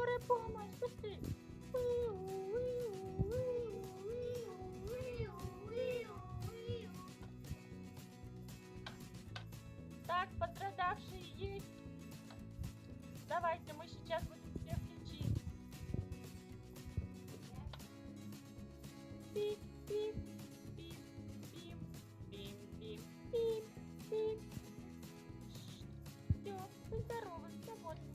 скорая помощь, быстрее. Так, пострадавшие есть. Давайте, мы сейчас будем всех лечить. Пип, пип, пип, пип, пип, пип, пип, пип. Все, вы здоровы, свободны.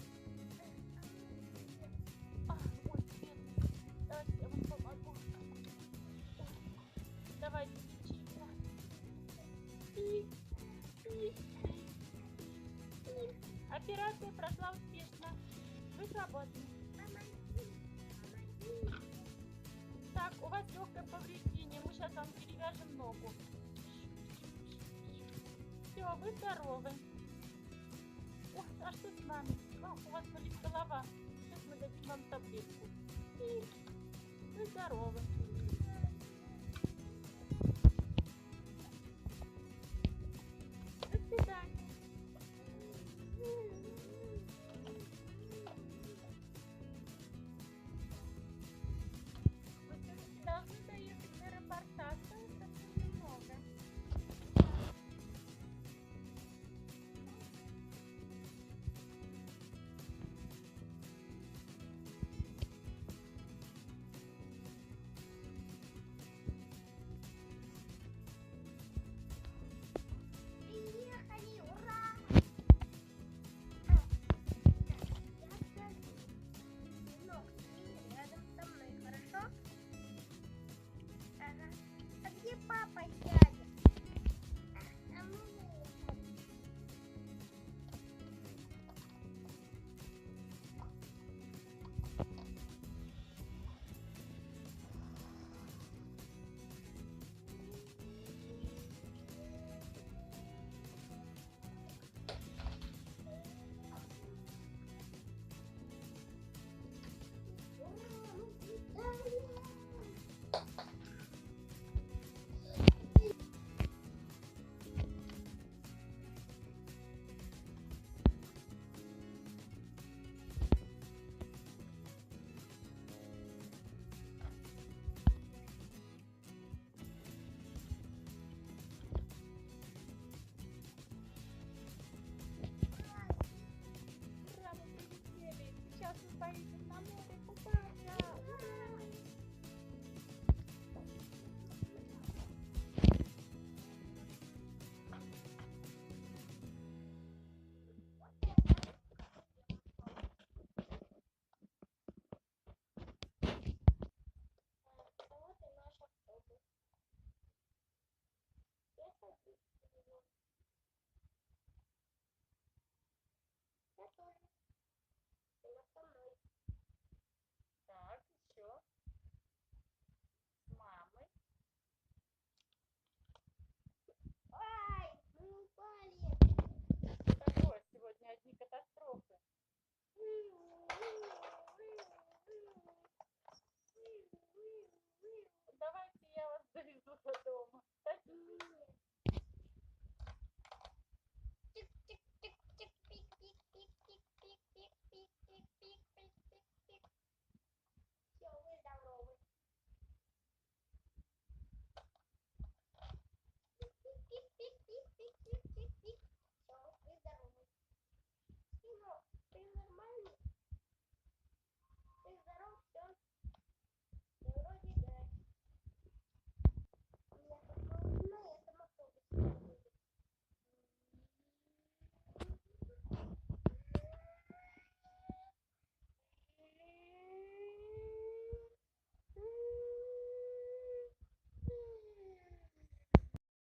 Ой, бедный. Давайте я вам помогу. Давайте лечиться. Пип, пип, пип. Операция прошла успешно. Вы свободны. Так, у вас легкое повреждение. Мы сейчас вам перевяжем ногу. Все, вы здоровы. Ой, а что с вами? У вас болит голова. Сейчас мы дадим вам таблетку. И вы здоровы. До свидания. Вы все-таки должны доехать до аэропорта. Осталось совсем немного. Приехали, ура! Сынок, ты рядом со мной, хорошо? Ага. А где папа сядет? А мы выехали. Ура, мы слетаем! Ура, мы прилетели. Сейчас мы поедем на море купаться. Ура! Вот и наш автобус. Я садюсь в него. Я тоже. Сынок со мной. Так, еще. С мамой. Ай, мы упали. Что такое? Сегодня одни катастрофы.